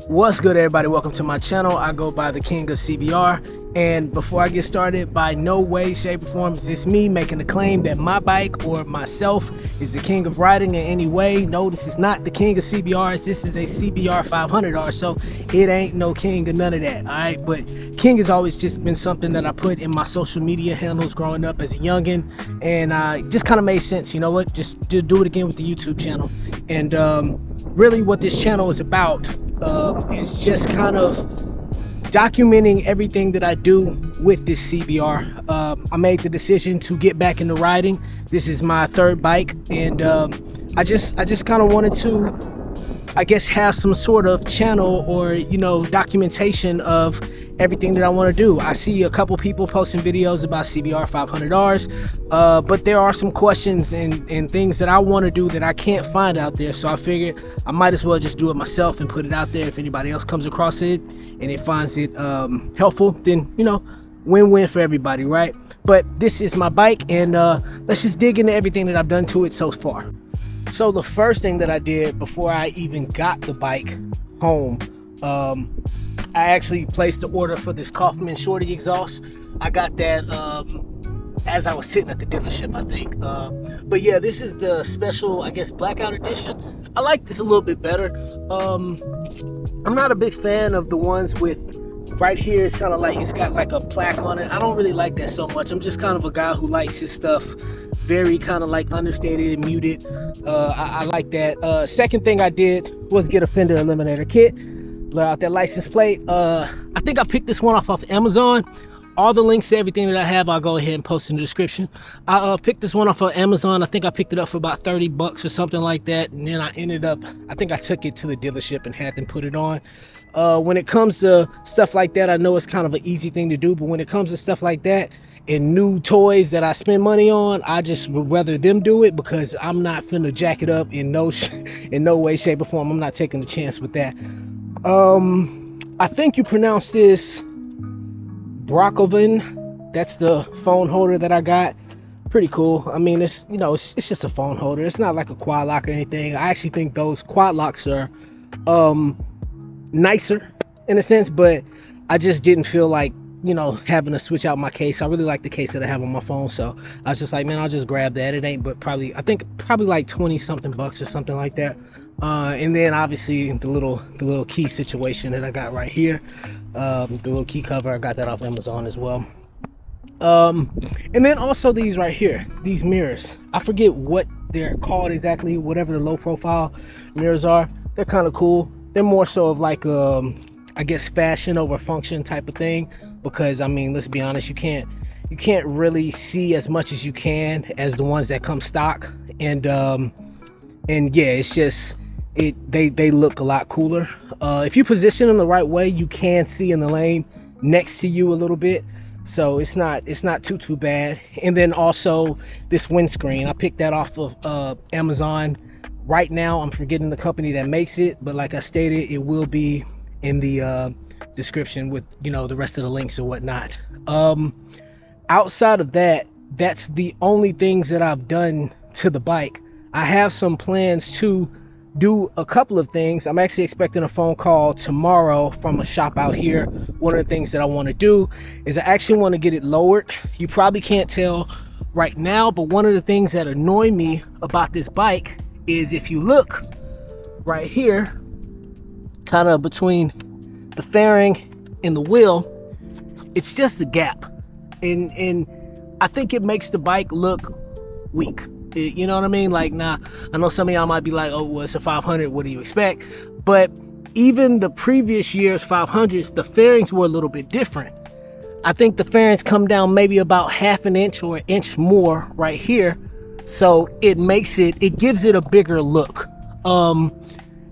What's good, everybody? Welcome to my channel. I go by the King of CBR, and before I get started, by no way, shape, or form is this me making the claim that my bike or myself is the king of riding in any way. No, this is not the king of CBRs. This is a CBR500R, so it ain't no king of none of that, all right? But king has always just been something that I put in my social media handles growing up as a youngin', and just kind of made sense. You know what? Just do it again with the YouTube channel. And really what this channel is about is just kind of documenting everything that I do with this CBR. I made the decision to get back into riding. This is my third bike, and I just kind of wanted to, I guess, have some sort of channel or, you know, documentation of everything that I want to do. I see a couple people posting videos about CBR500Rs, but there are some questions and things that I want to do that I can't find out there, so I figured I might as well just do it myself and put it out there. If anybody else comes across it and it finds it helpful, then, you know, win-win for everybody, right? But this is my bike, and let's just dig into everything that I've done to it so far. So the first thing that I did before I even got the bike home, I actually placed the order for this Kaufman Shorty exhaust. I got that as I was sitting at the dealership, I think. But yeah, this is the special, I guess, blackout edition. I like this a little bit better. I'm not a big fan of the ones with, right here, it's kind of like, it's got like a plaque on it. I don't really like that so much. I'm just kind of a guy who likes his stuff very kind of like understated and muted. I like that. Second thing I did was get a Fender Eliminator kit. Blur out that license plate. I think I picked this one off Amazon. All the links to everything that I have, I'll go ahead and post in the description. I picked this one off of Amazon. I think I picked it up for about 30 bucks or something like that. And then I ended up, I think I took it to the dealership and had them put it on. When it comes to stuff like that, I know it's kind of an easy thing to do, but when it comes to stuff like that and new toys that I spend money on, I just would rather them do it, because I'm not finna jack it up in no way, shape, or form. I'm not taking the chance with that. I think you pronounce this BRCOVAN. That's the phone holder that I got. Pretty cool. I mean, it's, you know, it's just a phone holder. It's not like a quad lock or anything. I actually think those quad locks are nicer in a sense, but I just didn't feel like, you know, having to switch out my case. I really like the case that I have on my phone, so I was just like, man, I'll just grab that. It ain't but probably, I think probably like 20 something bucks or something like that. And then obviously the little key situation that I got right here, the little key cover, I got that off Amazon as well. And then also these right here, these mirrors, I forget what they're called exactly, whatever the low profile mirrors are. They're kind of cool. They're more so of like I guess fashion over function type of thing, because I mean, let's be honest, you can't really see as much as you can as the ones that come stock. And yeah, it's just, they look a lot cooler. If you position them the right way, you can see in the lane next to you a little bit, so it's not too bad. And then also this windscreen, I picked that off of Amazon. Right now I'm forgetting the company that makes it, but like I stated, it will be in the description with, you know, the rest of the links or whatnot. Outside of that, that's the only things that I've done to the bike. I have some plans to do a couple of things. I'm actually expecting a phone call tomorrow from a shop out here. One of the things that I want to do is I actually want to get it lowered. You probably can't tell right now, but one of the things that annoy me about this bike is, if you look right here, kind of between the fairing and the wheel, it's just a gap, and I think it makes the bike look weak. You know what I mean? Like, nah, I know some of y'all might be like, oh, well, it's a 500, what do you expect? But even the previous year's 500s, the fairings were a little bit different. I think the fairings come down maybe about half an inch or an inch more right here, so it gives it a bigger look.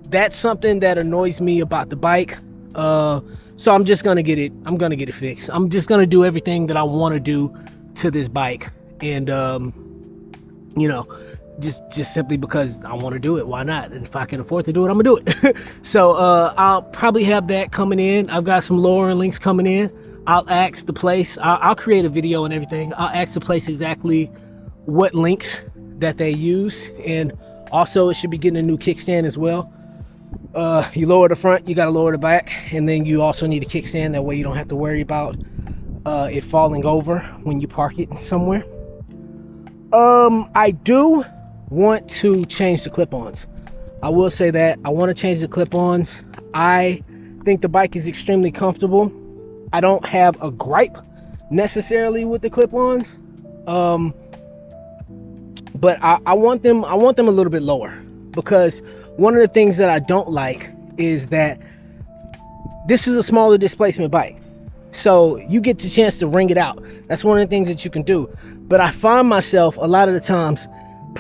That's something that annoys me about the bike. So I'm just gonna get it fixed. I'm just gonna do everything that I want to do to this bike, and you know, just simply because I want to do it. Why not? And if I can afford to do it, I'm gonna do it. So I'll probably have that coming in. I've got some lowering links coming in. I'll ask the place, I'll create a video and everything. I'll ask the place exactly what links that they use, and also it should be getting a new kickstand as well. You lower the front, you got to lower the back, and then you also need a kickstand. That way you don't have to worry about it falling over when you park it somewhere. I do want to change the clip-ons. I will say that I want to change the clip-ons. I think the bike is extremely comfortable. I don't have a gripe necessarily with the clip-ons, but I want them a little bit lower, because one of the things that I don't like is that this is a smaller displacement bike, so you get the chance to ring it out. That's one of the things that you can do. But I find myself a lot of the times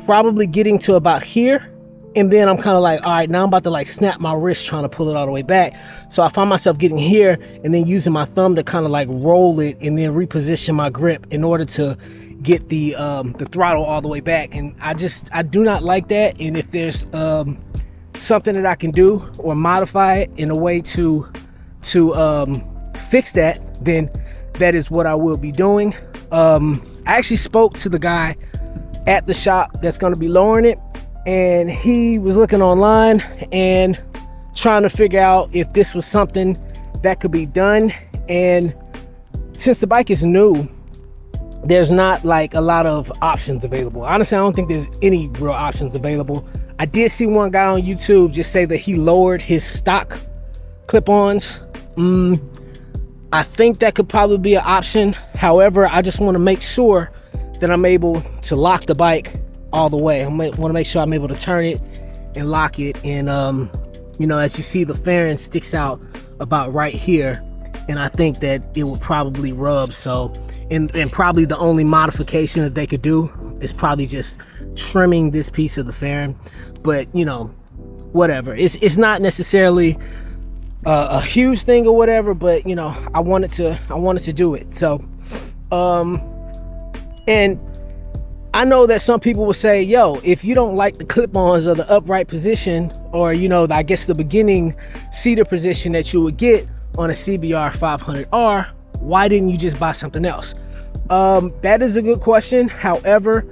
probably getting to about here, and then I'm kind of like, all right, now I'm about to like snap my wrist trying to pull it all the way back. So I find myself getting here and then using my thumb to kind of like roll it and then reposition my grip in order to get the throttle all the way back. And I do not like that. And if there's something that I can do or modify it in a way to fix that, then that is what I will be doing. I actually spoke to the guy at the shop that's going to be lowering it, and he was looking online and trying to figure out if this was something that could be done. And since the bike is new, there's not like a lot of options available. Honestly, I don't think there's any real options available. I did see one guy on YouTube just say that he lowered his stock clip-ons. I think that could probably be an option. However, I just want to make sure that I'm able to lock the bike all the way. I want to make sure I'm able to turn it and lock it. And you know, as you see, the fairing sticks out about right here, and I think that it will probably rub. So, and probably the only modification that they could do is probably just trimming this piece of the fairing. But you know, whatever. It's not necessarily a huge thing or whatever, but you know, I wanted to do it. So and I know that some people will say, yo, if you don't like the clip-ons or the upright position, or you know, I guess the beginning seater position that you would get on a CBR500R, why didn't you just buy something else? That is a good question. However,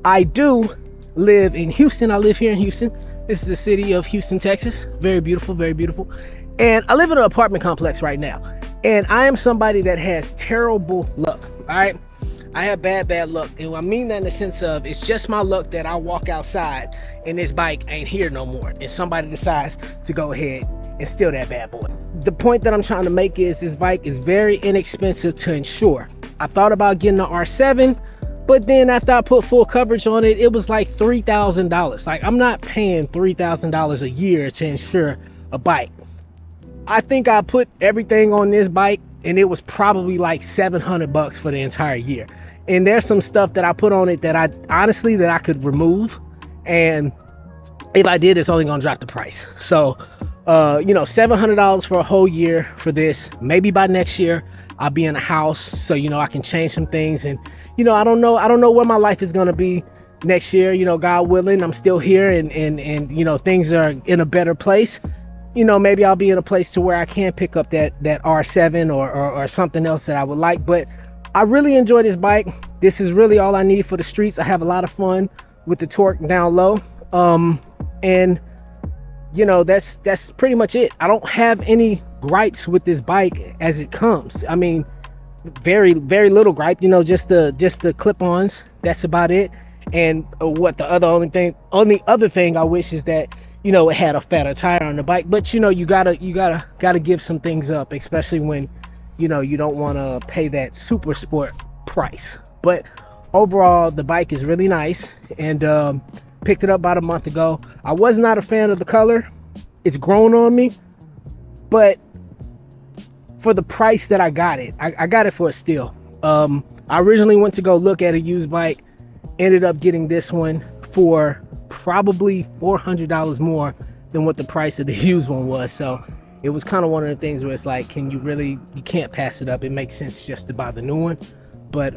I do live in Houston. I live here in Houston. This is the city of Houston, Texas. Very beautiful, very beautiful. And I live in an apartment complex right now, and I am somebody that has terrible luck. All right, I have bad luck, and I mean that in the sense of it's just my luck that I walk outside and this bike ain't here no more, and somebody decides to go ahead and steal that bad boy. The point that I'm trying to make is this bike is very inexpensive to insure. I thought about getting the R7, but then after I put full coverage on it, it was like $3,000. Like, I'm not paying $3,000 a year to insure a bike. I think I put everything on this bike and it was probably like $700 for the entire year. And there's some stuff that I put on it that I honestly that I could remove, and if I did, it's only gonna drop the price. So you know, $700 for a whole year for this. Maybe by next year I'll be in a house, so you know, I can change some things. And you know, I don't know where my life is gonna be next year. You know, God willing, I'm still here, and you know, things are in a better place. You know, maybe I'll be in a place to where I can pick up that R7 or something else that I would like. But I really enjoy this bike. This is really all I need for the streets. I have a lot of fun with the torque down low. And you know, that's pretty much it. I don't have any gripes with this bike as it comes. I mean, very little gripe, you know, just the clip-ons. That's about it. And what the only other thing I wish is that, you know, it had a fatter tire on the bike. But you know, you gotta give some things up, especially when, you know, you don't want to pay that super sport price. But overall, the bike is really nice, and picked it up about a month ago. I was not a fan of the color. It's grown on me, but for the price that I got it, I got it for a steal. I originally went to go look at a used bike, ended up getting this one for probably $400 more than what the price of the used one was. So it was kind of one of the things where it's like, you can't pass it up. It makes sense just to buy the new one. But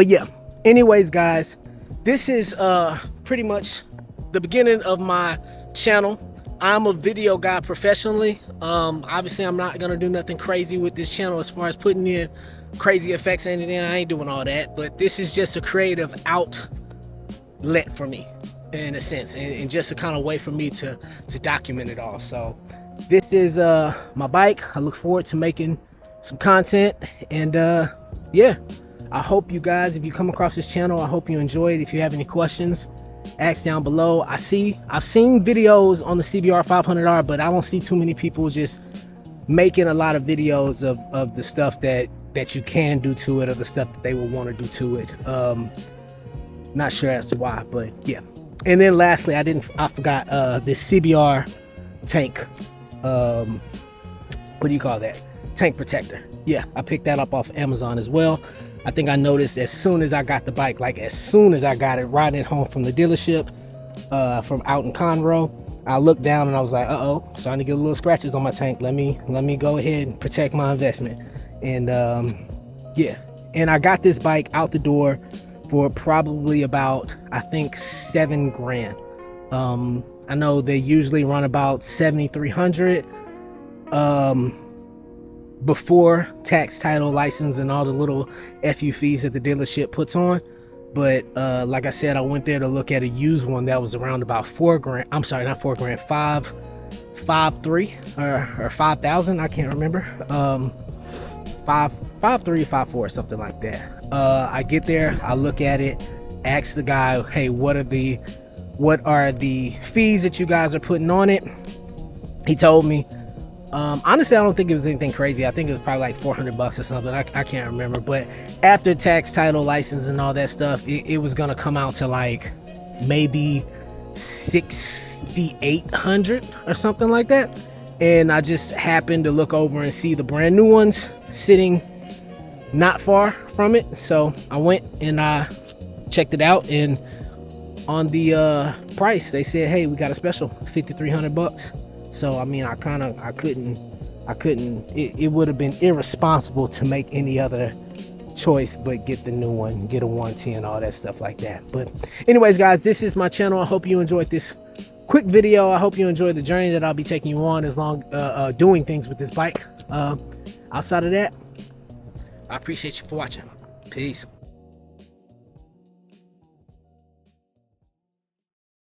yeah, anyways guys, this is pretty much the beginning of my channel. I'm a video guy professionally. Obviously I'm not gonna do nothing crazy with this channel as far as putting in crazy effects or anything. I ain't doing all that, but this is just a creative outlet for me. in a sense, and just a kind of way for me to document it all. So this is my bike. I look forward to making some content, and yeah, I hope you guys, if you come across this channel, I hope you enjoy it. If you have any questions, ask down below. I've seen videos on the CBR500R, but I don't see too many people just making a lot of videos of the stuff that you can do to it, or the stuff that they will want to do to it. Not sure as to why, but yeah. And then lastly, I forgot this CBR tank, what do you call that, tank protector. Yeah, I picked that up off Amazon as well. I think I noticed as soon as I got the bike, like as soon as I got it riding home from the dealership, from out in Conroe, I looked down and I was like, uh-oh, starting to get a little scratches on my tank. Let me go ahead and protect my investment. And yeah, and I got this bike out the door for probably about, I think, $7 grand. I know they usually run about $7,300 before tax, title, license, and all the little FU fees that the dealership puts on. But like I said, I went there to look at a used one that was around about $4 grand. I'm sorry, not $4 grand, 5,300 or 5,000. I can't remember. 5,300, 5,400, something like that. I get there, I look at it, ask the guy, hey, what are the fees that you guys are putting on it? He told me. Honestly, I don't think it was anything crazy. I think it was probably like $400 or something. I can't remember. But after tax, title, license, and all that stuff, it was gonna come out to like maybe $6,800 or something like that. And I just happened to look over and see the brand new ones sitting not far from it. So I went and I checked it out, and on the price, they said, hey, we got a special, $5,300. So I mean, I couldn't, it would have been irresponsible to make any other choice but get the new one, get a warranty and all that stuff like that. But anyways, guys, this is my channel. I hope you enjoyed this quick video. I hope you enjoyed the journey that I'll be taking you on, as long doing things with this bike. Outside of that, I appreciate you for watching. Peace.